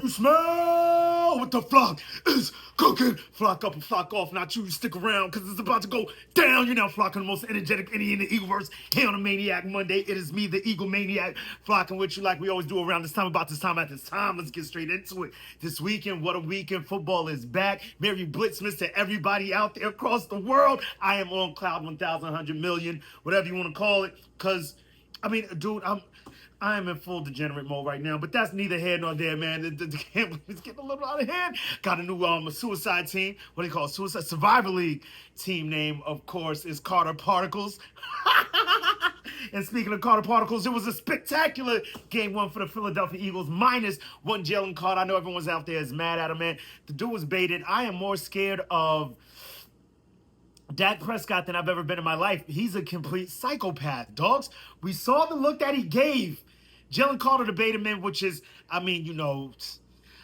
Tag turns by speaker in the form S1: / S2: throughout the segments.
S1: You smell what the flock is cooking. Flock up and flock off. Not you stick around because it's about to go down. You're now flocking the most energetic Indian in the Eagleverse. Here on a Maniac Monday, it is me, the Eagle Maniac, flocking with you like we always do around this time, about this time, at this time. Let's get straight into it. This weekend, what a weekend. Football is back. Merry Blitzmas to everybody out there across the world. I am on cloud 1,000, 100 million, whatever you want to call it, because, I mean, dude, I am in full degenerate mode right now, but that's neither here nor there, man. The game is getting a little out of hand. Got a new suicide team. What do you call it? Suicide Survivor League team name, of course, is Carter Particles. And speaking of Carter Particles, it was a spectacular game one for the Philadelphia Eagles, minus one Jalen Carter. I know everyone's out there is mad at him, man. The dude was baited. I am more scared of Dak Prescott than I've ever been in my life. He's a complete psychopath, dogs. We saw the look that he gave Jalen Carter to bait him in, which is, I mean, you know,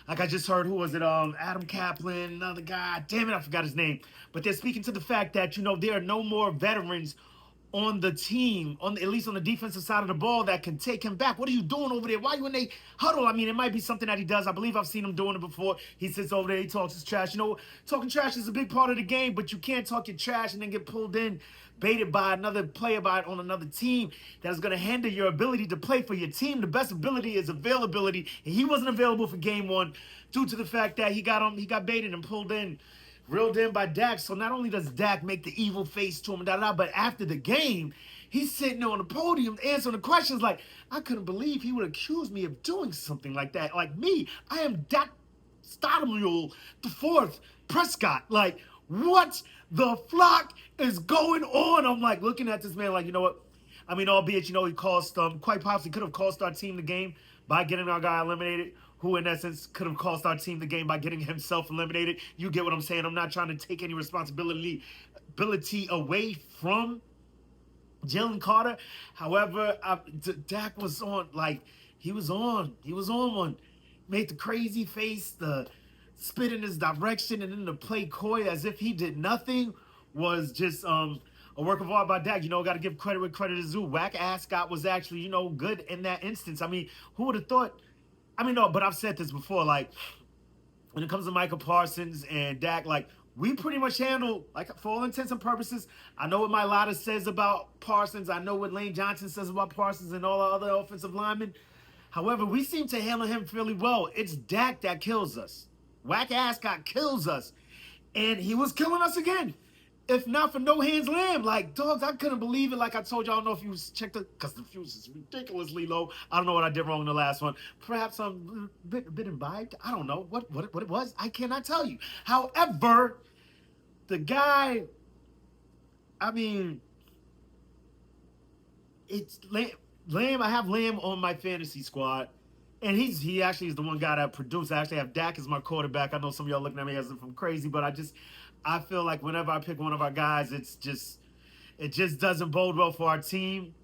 S1: like I just heard, who was it? Adam Kaplan, another guy. Damn it, I forgot his name. But they're speaking to the fact that, you know, there are no more veterans on the team, at least on the defensive side of the ball, that can take him back. What are you doing over there? Why are you in a huddle? I mean, it might be something that he does. I believe I've seen him doing it before. He sits over there, he talks his trash. You know, talking trash is a big part of the game, but you can't talk your trash and then get pulled in, baited by another player on another team that is going to hinder your ability to play for your team. The best ability is availability, and he wasn't available for game one due to the fact that he got baited and pulled in, reeled in by Dak. So not only does Dak make the evil face to him, but after the game, he's sitting on the podium answering the questions like, I couldn't believe he would accuse me of doing something like that. Like me, I am Dak Stoudemire the fourth Prescott. Like, what the flock is going on? I'm like looking at this man like, you know what? I mean, albeit, you know, he quite possibly could have cost our team the game by getting our guy eliminated, who in essence could have cost our team the game by getting himself eliminated. You get what I'm saying? I'm not trying to take any responsibility away from Jalen Carter. However, Dak was on, like, he was on one. Made the crazy face, the spit in his direction, and then the play coy as if he did nothing was just a work of art by Dak. You know, got to give credit where credit is due. Whack ass Scott was actually, you know, good in that instance. I mean, who would have thought? I mean, no, but I've said this before. Like, when it comes to Michael Parsons and Dak, like, we pretty much handle, like, for all intents and purposes, I know what Mailata says about Parsons. I know what Lane Johnson says about Parsons and all the other offensive linemen. However, we seem to handle him fairly well. It's Dak that kills us. Whack ass Scott kills us. And he was killing us again. If not for no hands lamb. Like, dogs, I couldn't believe it. Like I told you, I don't know if you checked it, because the fuse is ridiculously low. I don't know what I did wrong in the last one. Perhaps I'm a bit imbibed. I don't know what it was. I cannot tell you. However, the guy, I mean, it's Lamb. I have Lamb on my fantasy squad. And he actually is the one guy that produced. I actually have Dak as my quarterback. I know some of y'all looking at me as if I'm crazy, but I feel like whenever I pick one of our guys, it just doesn't bode well for our team.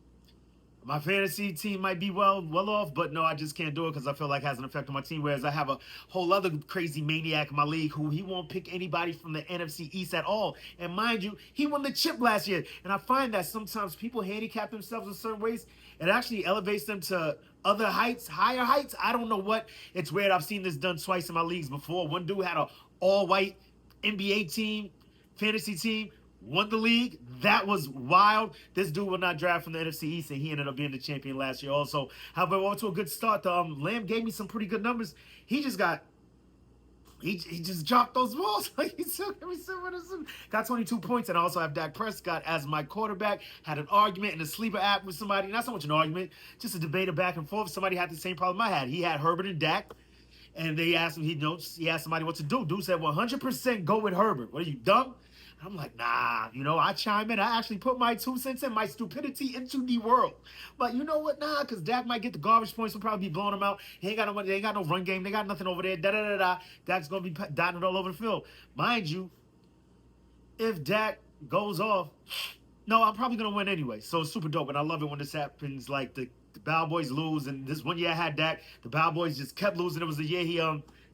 S1: My fantasy team might be well off, but no, I just can't do it because I feel like it has an effect on my team. Whereas I have a whole other crazy maniac in my league who he won't pick anybody from the NFC East at all. And mind you, he won the chip last year. And I find that sometimes people handicap themselves in certain ways. It actually elevates them to other heights, higher heights. I don't know what. It's weird. I've seen this done twice in my leagues before. One dude had a all-white NBA team, fantasy team, won the league. That was wild. This dude will not draft from the NFC East, and he ended up being the champion last year also. However, off to a good start. Lamb gave me some pretty good numbers. He just dropped those balls. Like, got 22 points, and I also have Dak Prescott as my quarterback. Had an argument in the sleeper app with somebody. Not so much an argument, just a debate back and forth. Somebody had the same problem I had. He had Herbert and Dak. And they asked him, he asked somebody what to do. Dude said, 100% go with Herbert. What are you, dumb? I'm like, nah, you know, I chime in. I actually put my 2 cents in, my stupidity into the world. But you know what? Nah, because Dak might get the garbage points. He'll probably be blowing them out. He ain't got no money. They ain't got no run game. They got nothing over there. Da-da-da-da. Dak's going to be dotting it all over the field. Mind you, if Dak goes off, no, I'm probably going to win anyway. So it's super dope. And I love it when this happens. Like, the Cowboys lose. And this one year I had Dak. The Cowboys just kept losing. It was the year he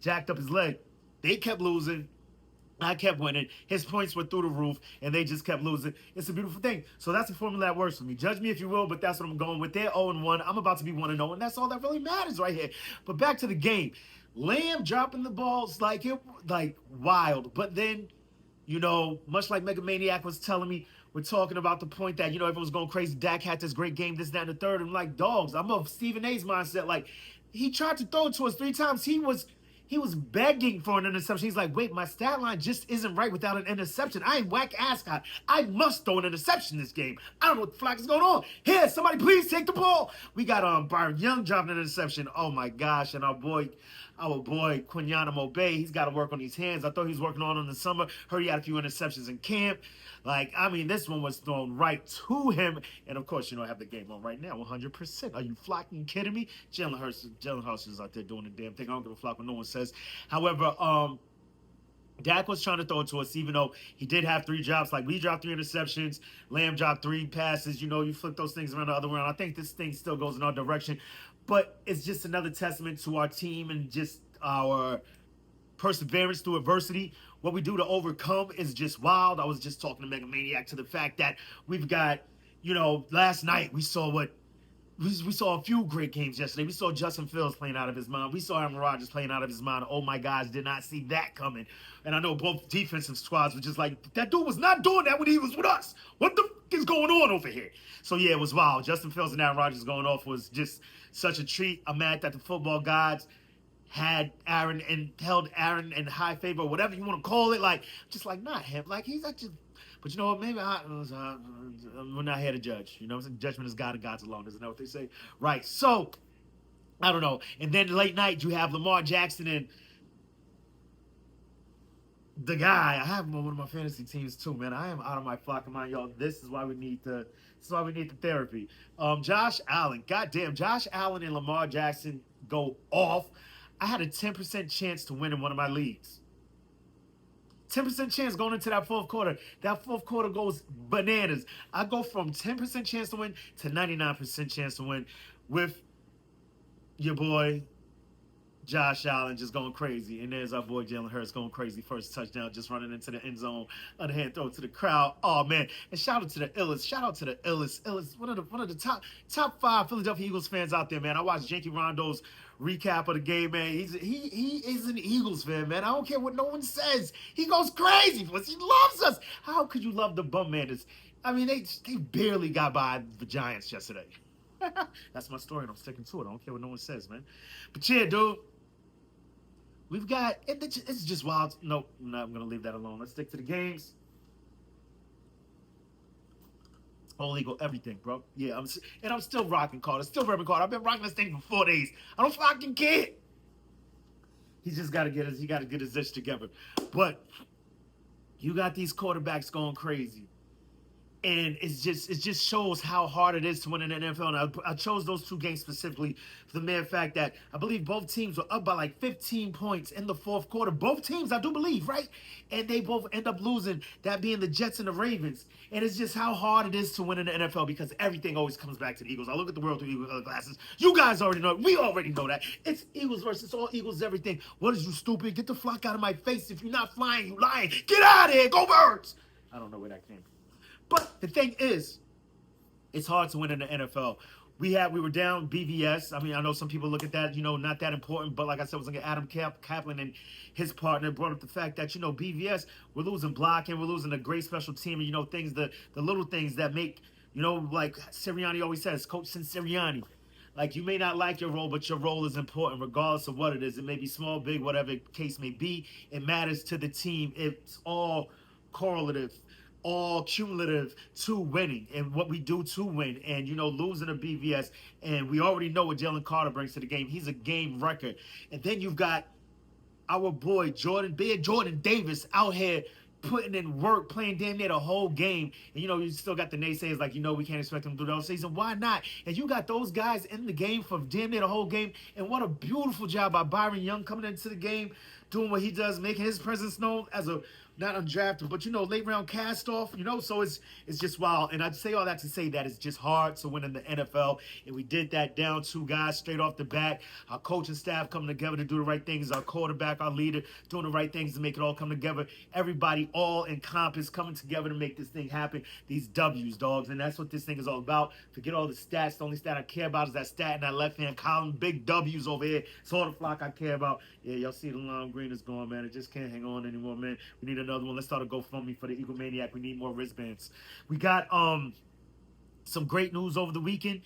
S1: jacked up his leg. They kept losing. I kept winning. His points were through the roof, and they just kept losing. It's a beautiful thing. So that's the formula that works for me. Judge me if you will, but that's what I'm going with. They're 0-1. I'm about to be 1-0, and that's all that really matters right here. But back to the game. Lamb dropping the balls like wild. But then, much like Mega Maniac was telling me, we're talking about the point that, everyone's going crazy. Dak had this great game, this, that, and the third. I'm like, dogs, I'm of Stephen A's mindset. Like, he tried to throw it to us 3 times. He was begging for an interception. He's like, wait, my stat line just isn't right without an interception. I ain't whack ascot. I must throw an interception this game. I don't know what the flag is going on. Here, somebody please take the ball. We got Byron Young dropping an interception. Oh my gosh. And our boy Quinana Mobay, he's got to work on these hands. I thought he was working on them in the summer. Heard he had a few interceptions in camp. This one was thrown right to him. And of course, I have the game on right now, 100%. Are you fucking kidding me? Jalen Hurts is out there doing the damn thing. I don't give a fuck what no one says. However, Dak was trying to throw it to us, even though he did have 3 drops. Like, we dropped 3 interceptions. Lamb dropped 3 passes. You flip those things around the other way around. I think this thing still goes in our direction. But it's just another testament to our team and just our perseverance through adversity. What we do to overcome is just wild. I was just talking to Mega Maniac to the fact that we've got, last night we saw a few great games yesterday. We saw Justin Fields playing out of his mind. We saw Aaron Rodgers playing out of his mind. Oh my gosh, did not see that coming. And I know both defensive squads were just like, that dude was not doing that when he was with us. What the f is going on over here? So yeah, it was wild. Justin Fields and Aaron Rodgers going off was just such a treat. I'm mad that the football gods had Aaron and held Aaron in high favor, whatever you want to call it. Like, just like, not him. Like, he's not just. But you know what? Maybe we're not here to judge. Judgment is God and God's alone. Isn't that what they say? Right. So, I don't know. And then late night, you have Lamar Jackson and the guy. I have him on one of my fantasy teams too, man. I am out of my fucking mind, y'all. This is why we need the therapy. Josh Allen. Goddamn, Josh Allen and Lamar Jackson go off. I had a 10% chance to win in one of my leagues. 10% chance going into that fourth quarter. That fourth quarter goes bananas. I go from 10% chance to win to 99% chance to win with your boy Josh Allen just going crazy. And there's our boy Jalen Hurts going crazy. First touchdown, just running into the end zone. Underhand throw to the crowd. Oh, man. And shout out to the illest. Shout out to the illest. One of the top 5 Philadelphia Eagles fans out there, man. I watched Janky Rondo's recap of the game, man. He is an Eagles fan, man. I don't care what no one says. He goes crazy for us. He loves us. How could you love the bum manders? I mean, they barely got by the Giants yesterday. That's my story, and I'm sticking to it. I don't care what no one says, man. But yeah, dude. We've got, it's just wild. Nope, I'm going to leave that alone. Let's stick to the games. All legal, everything, bro. Yeah, I'm still rocking Carter. Still repping Carter. I've been rocking this thing for 4 days. I don't fucking care. He's just got to get his ish together. But you got these quarterbacks going crazy. And it just shows how hard it is to win in the NFL. And I chose those 2 games specifically for the mere fact that I believe both teams were up by like 15 points in the fourth quarter. Both teams, I do believe, right? And they both end up losing, that being the Jets and the Ravens. And it's just how hard it is to win in the NFL because everything always comes back to the Eagles. I look at the world through Eagles glasses. You guys already know it. We already know that. It's Eagles versus all Eagles, everything. What is you stupid? Get the flock out of my face. If you're not flying, you lying. Get out of here. Go Birds. I don't know where that came from. But the thing is, it's hard to win in the NFL. We were down BVS. I mean, I know some people look at that, not that important. But like I said, I was looking at Adam Kaplan and his partner brought up the fact that, BVS, we're losing blocking. We're losing a great special team. And, things, the little things that make, like Sirianni always says, Coach Sirianni. Like, you may not like your role, but your role is important regardless of what it is. It may be small, big, whatever the case may be. It matters to the team. It's all correlative, all cumulative to winning and what we do to win. And, losing a BVS. And we already know what Jalen Carter brings to the game. He's a game record. And then you've got our boy Jordan Davis out here putting in work, playing damn near the whole game. And, you still got the naysayers like, we can't expect him to do the whole season. Why not? And you got those guys in the game for damn near the whole game. And what a beautiful job by Byron Young coming into the game, doing what he does, making his presence known as a not undrafted, but late round cast off, so it's just wild. And I'd say all that to say that it's just hard to win in the NFL. And we did that down 2 guys straight off the bat. Our coaching staff coming together to do the right things, our quarterback, our leader, doing the right things to make it all come together. Everybody all encompass coming together to make this thing happen. These W's, dogs. And that's what this thing is all about. Forget all the stats. The only stat I care about is that stat in that left-hand column. Big W's over here. It's all the flock I care about. Yeah, y'all see the lime green is gone, man. It just can't hang on anymore, man. We need another one. Let's start a GoFundMe for the Eagle Maniac. We need more wristbands. We got some great news over the weekend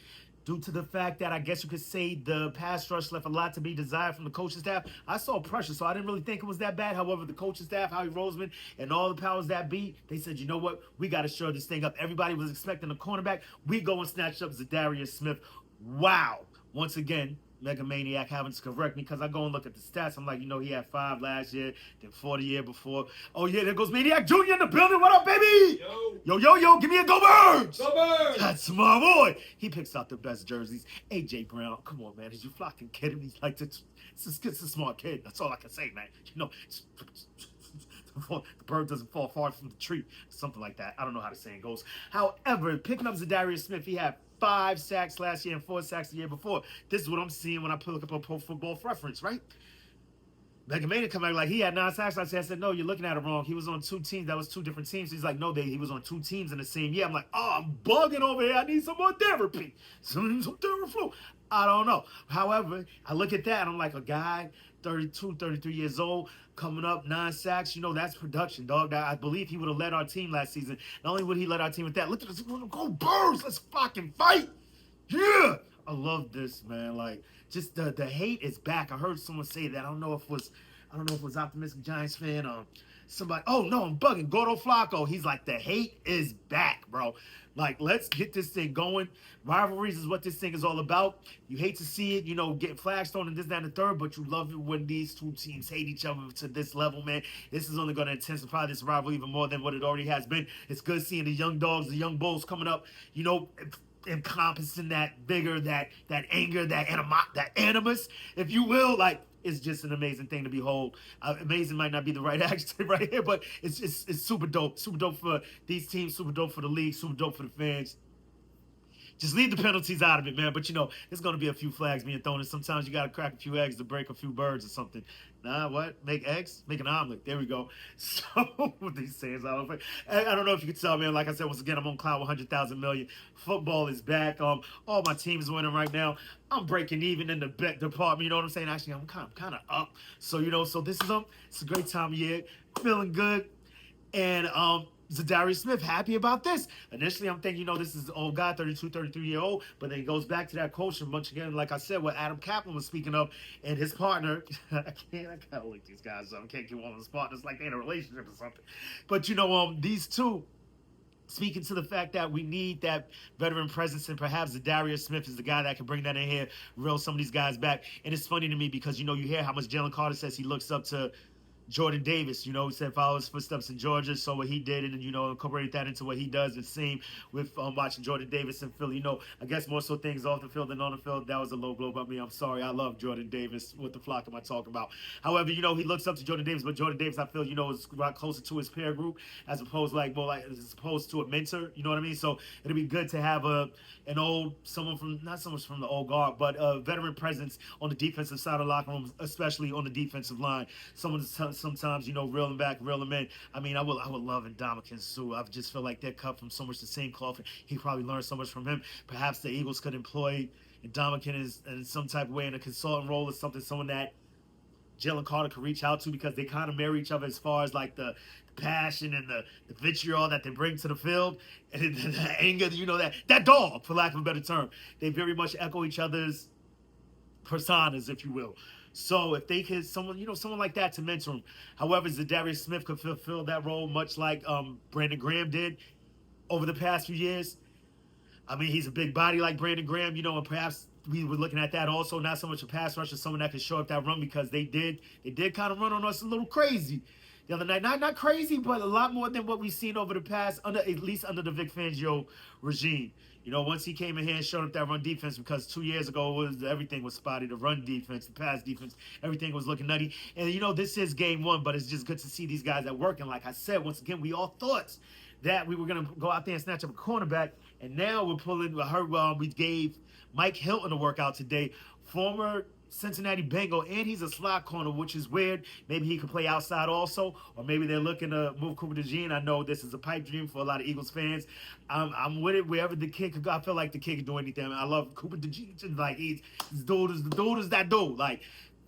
S1: due to the fact that I guess you could say the pass rush left a lot to be desired from the coaching staff. I saw pressure, so I didn't really think it was that bad. However, the coaching staff, Howie Roseman, and all the powers that be, they said, you know what? We got to shore this thing up. Everybody was expecting a cornerback. We go and snatch up Dariussmith. Wow. Once again, Mega Maniac having to correct me because I go and look at the stats. I'm like, he had 5 last year, then 4 the year before. Oh, yeah, there goes Maniac Jr. in the building. What up, baby? Yo, give me a Go Birds.
S2: Go Birds.
S1: That's my boy. He picks out the best jerseys. A.J. Brown, come on, man. Is you fucking kidding me? He's like, it's a smart kid. That's all I can say, man. The bird doesn't fall far from the tree. Something like that. I don't know how the saying goes. However, picking up Dariussmith, he had 5 sacks last year and 4 sacks the year before. This is what I'm seeing when I look up a Pro Football Reference, right? Mega Mania come back like he had 9 sacks last year. I said, no, you're looking at it wrong. He was on 2 teams. That was 2 different teams. He's like, no, he was on 2 teams in the same year. I'm like, oh, I'm bugging over here. I need some more therapy. Some therapy. I don't know. However, I look at that and I'm like, a guy, 32, 33 years old, coming up, 9 sacks. That's production, dog. I believe he would have led our team last season. Not only would he lead our team with that, look at this. Go Birds. Let's fucking fight. Yeah. I love this, man. Like, just the hate is back. I heard someone say that. I don't know if it was Optimistic Giants fan or somebody. Oh, no, I'm bugging. Gordo Flacco. He's like, the hate is back, bro. Like, let's get this thing going. Rivalries is what this thing is all about. You hate to see it, get flags thrown and this, that, and the third, but you love it when these 2 teams hate each other to this level, man. This is only going to intensify this rivalry even more than what it already has been. It's good seeing the young dogs, the young bulls coming up, encompassing that vigor, that anger, that animus, if you will. Like, it's just an amazing thing to behold. Amazing might not be the right adjective right here, but it's super dope. Super dope for these teams, super dope for the league, super dope for the fans. Just leave the penalties out of it, man. But, there's going to be a few flags being thrown, and sometimes you got to crack a few eggs to break a few birds or something. Nah, what? Make eggs? Make an omelet. There we go. So, with these sayings, I don't know if you can tell, man. Like I said, once again, I'm on cloud 100,000 million. Football is back. All my teams winning right now. I'm breaking even in the bet department. You know what I'm saying? Actually, I'm kind of up. So, so this is it's a great time of year. Feeling good. And, Dariussmith, happy about this. Initially, I'm thinking, this is an old guy, 32, 33-year-old, but then he goes back to that culture once again, like I said, what Adam Kaplan was speaking of, and his partner. I gotta look these guys up. I can't keep one of his partners like they're in a relationship or something. But these two, speaking to the fact that we need that veteran presence, and perhaps Dariussmith is the guy that can bring that in here, reel some of these guys back. And it's funny to me because you hear how much Jalen Carter says he looks up to Jordan Davis, he said follow his footsteps in Georgia, so what he did, and incorporate that into what he does. And same with watching Jordan Davis in Philly. I guess more so things off the field than on the field. That was a low blow by me. I'm sorry. I love Jordan Davis. What the flock am I talking about? However, he looks up to Jordan Davis, but Jordan Davis, I feel, is a lot closer to his peer group as opposed to a mentor. You know what I mean? So it'll be good to have someone from, not so much from the old guard, but a veteran presence on the defensive side of the locker room, especially on the defensive line. Someone sometimes, reeling back, reeling in. I mean, I would love Ndamukong Suh. I just feel like they're cut from so much the same cloth. He probably learned so much from him. Perhaps the Eagles could employ Ndamukong in some type of way in a consultant role or something, someone that Jalen Carter could reach out to, because they kind of marry each other as far as like the passion and the vitriol that they bring to the field, and the anger, that dog, for lack of a better term. They very much echo each other's personas, if you will. So if they could, someone like that to mentor him. However, Dariussmith could fulfill that role much like Brandon Graham did over the past few years. I mean, he's a big body like Brandon Graham, and perhaps we were looking at that also, not so much a pass rusher, someone that could show up that run, because they did kind of run on us a little crazy. the other night. Not crazy, but a lot more than what we've seen over the past, at least under the Vic Fangio regime. You know, once he came in here and showed up that run defense, because 2 years ago everything was spotty. The run defense, the pass defense, everything was looking nutty. And you know, this is game one, but it's just good to see these guys at work. And like I said, once again, we all thought that we were gonna go out there and snatch up a cornerback, and now we're pulling. I heard we gave Mike Hilton a workout today, former Cincinnati Bengal, and he's a slot corner, which is weird. Maybe he could play outside also, or maybe they're looking to move Cooper DeJean. I know this is a pipe dream for a lot of Eagles fans. I'm with it wherever the kid could go. I feel like the kid can do anything. I love Cooper DeJean. Like the dude is that dude. Like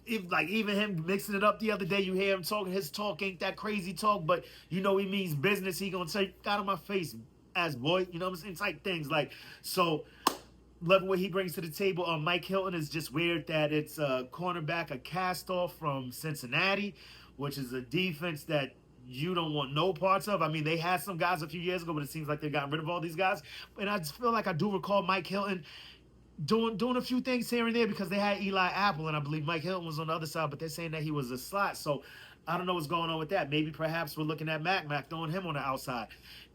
S1: even him mixing it up the other day, you hear him talking. His talk ain't that crazy talk, but you know he means business. He gonna say, "Got on my face, ass boy." You know what I'm saying? Type things like so. Love what he brings to the table. Mike Hilton is just weird that it's a cornerback, a cast-off from Cincinnati, which is a defense that you don't want no parts of. I mean, they had some guys a few years ago, but it seems like they've gotten rid of all these guys. And I just feel like I do recall Mike Hilton doing a few things here and there, because they had Eli Apple, and I believe Mike Hilton was on the other side, but they're saying that he was a slot. So I don't know what's going on with that. Maybe perhaps we're looking at Mac throwing him on the outside.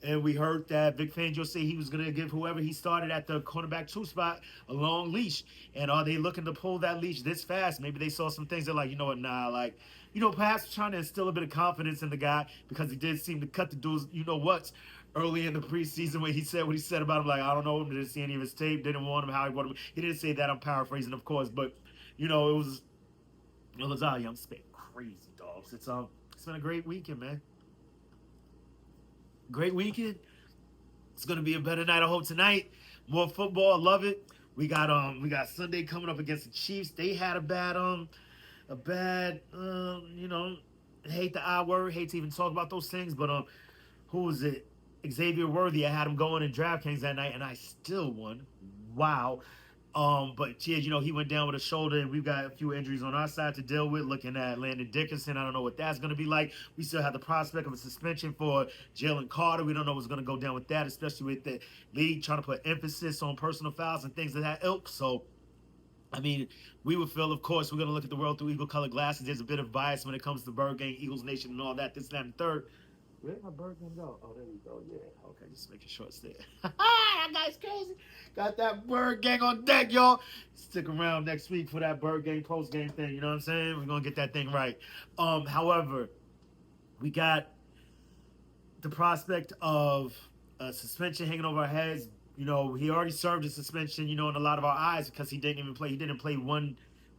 S1: And we heard that Vic Fangio say he was going to give whoever he started at the cornerback 2 spot a long leash. And are they looking to pull that leash this fast? Maybe they saw some things. They're like, you know what, nah, like, you know, perhaps trying to instill a bit of confidence in the guy, because he did seem to cut the dudes, you know what, early in the preseason when he said what he said about him. Like, I don't know him, didn't see any of his tape, didn't want him how he wanted him. He didn't say that. I'm paraphrasing, of course. But, you know, it was young spit crazy, dogs. It's been a great weekend, man. Great weekend. It's gonna be a better night, I hope, tonight. More football, I love it. We got Sunday coming up against the Chiefs. They had a bad you know, hate the I word, hate to even talk about those things, but who was it? Xavier Worthy. I had him going in DraftKings that night, and I still won. Wow. But yeah, you know, he went down with a shoulder, and we've got a few injuries on our side to deal with. Looking at Landon Dickerson, I don't know what that's going to be like. We still have the prospect of a suspension for Jalen Carter. We don't know what's going to go down with that, especially with the league trying to put emphasis on personal fouls and things of that ilk. So, I mean, we would feel, of course, we're going to look at the world through eagle-colored glasses. There's a bit of bias when it comes to Bird Gang, Eagles Nation, and all that, this, that, and third. Where did my bird gang go? Oh, there we go. Yeah. Okay, just making sure it's there. That guy's crazy. Got that bird gang on deck, y'all. Stick around next week for that bird gang post game thing. You know what I'm saying? We're gonna get that thing right. However, we got the prospect of a suspension hanging over our heads. You know, he already served a suspension, you know, in a lot of our eyes, because he didn't even play. He didn't play one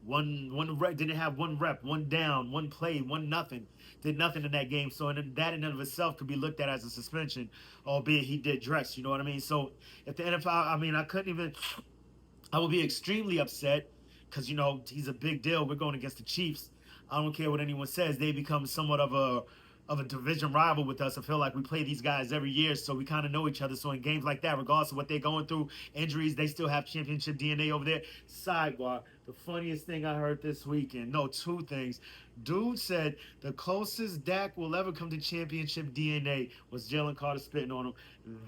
S1: rep, didn't have one rep, one down, one play, one nothing. Did nothing in that game. So that in and of itself could be looked at as a suspension, albeit he did dress, you know what I mean? So if the NFL, I mean, I would be extremely upset, because, you know, he's a big deal. We're going against the Chiefs. I don't care what anyone says. They become somewhat of a division rival with us. I feel like we play these guys every year, so we kind of know each other. So in games like that, regardless of what they're going through, injuries, they still have championship DNA over there. Sidebar, the funniest thing I heard this weekend, no, two things. Dude said the closest Dak will ever come to championship DNA was Jalen Carter spitting on him.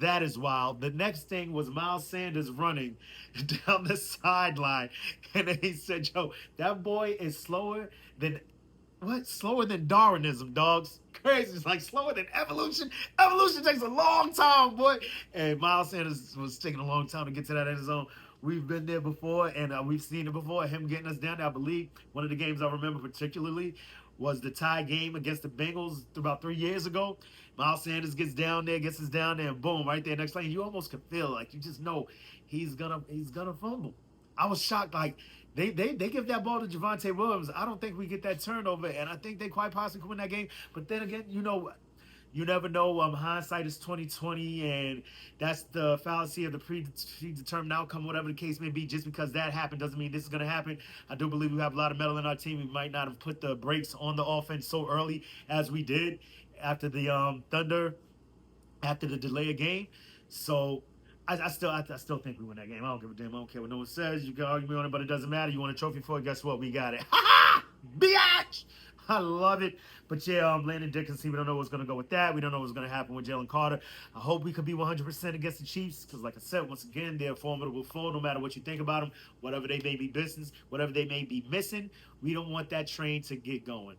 S1: That is wild. The next thing was Miles Sanders running down the sideline. And then he said, yo, that boy is slower than Darwinism, dogs. Crazy. It's like slower than evolution. Evolution takes a long time, boy. And Miles Sanders was taking a long time to get to that end zone. We've been there before, and we've seen it before. Him getting us down there, I believe. One of the games I remember particularly was the tie game against the Bengals about 3 years ago. Miles Sanders gets us down there, and boom, right there next lane. You almost can feel like you just know he's gonna fumble. I was shocked. Like they give that ball to Javonte Williams. I don't think we get that turnover, and I think they quite possibly could win that game. But then again, you know, you never know. Hindsight is 20/20, and that's the fallacy of the predetermined outcome, whatever the case may be. Just because that happened doesn't mean this is going to happen. I do believe we have a lot of metal in our team. We might not have put the brakes on the offense so early as we did after the Thunder, after the delay of game. So I still think we win that game. I don't give a damn. I don't care what no one says. You can argue me on it, but it doesn't matter. You want a trophy for it? Guess what? We got it. Ha ha! Biatch! I love it. But yeah, Landon Dickerson, we don't know what's going to go with that. We don't know what's going to happen with Jalen Carter. I hope we could be 100% against the Chiefs, because like I said, once again, they're a formidable foe, no matter what you think about them, whatever they may be missing, we don't want that train to get going.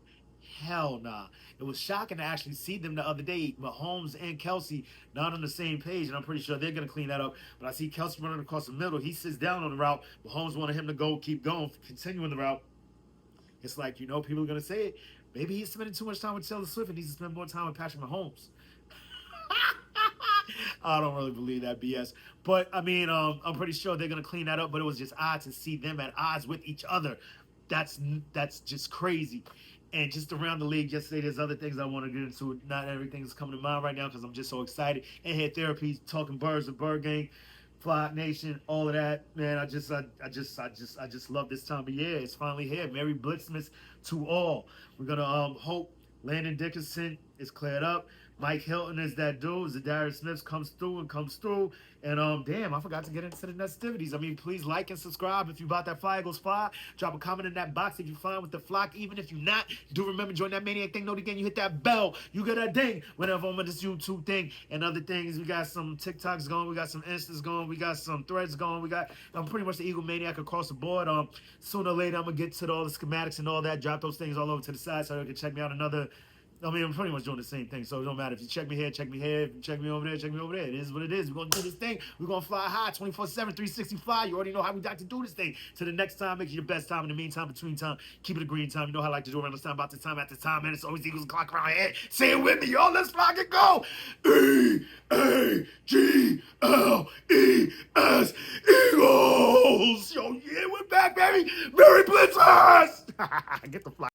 S1: Hell nah. It was shocking to actually see them the other day. Mahomes and Kelsey not on the same page, and I'm pretty sure they're gonna clean that up. But I see Kelsey running across the middle. He sits down on the route. Mahomes wanted him to go, keep going, continuing the route. It's like, people are gonna say it. Maybe he's spending too much time with Taylor Swift and needs to spend more time with Patrick Mahomes. I don't really believe that BS. But I mean, I'm pretty sure they're gonna clean that up. But it was just odd to see them at odds with each other. That's just crazy. And just around the league, yesterday, there's other things I want to get into. Not everything is coming to mind right now because I'm just so excited. And head therapy, talking birds, the bird gang, Flock Nation, all of that. Man, I just love this time of year. It's finally here. Merry Blitzmas to all. We're gonna hope Landon Dickinson is cleared up. Mike Hilton is that dude. Dariussmith comes through. And damn, I forgot to get into the festivities. I mean, please like and subscribe if you bought that Fire Goes Fly. Drop a comment in that box if you're fine with the flock. Even if you're not, do remember, join that Maniac thing. Note again, you hit that bell. You get that ding whenever I'm on this YouTube thing and other things. We got some TikToks going. We got some Instas going. We got some threads going. I'm pretty much the Eagle Maniac across the board. Sooner or later, I'm going to get to all the schematics and all that. Drop those things all over to the side so you can check me out I'm pretty much doing the same thing, so it don't matter. If you check me here, check me here. If you check me over there, check me over there. It is what it is. We're going to do this thing. We're going to fly high, 24/7, 365. You already know how we got to do this thing. To the next time, make it your best time. In the meantime, between time, keep it a green time. You know how I like to do around this time, about the time, at the time, man. It's always Eagles clock around here. Say it with me, y'all. Let's fly and go. E-A-G-L-E-S. Eagles. Yo, yeah, we're back, baby. Merry Blitzmas. Get the fly.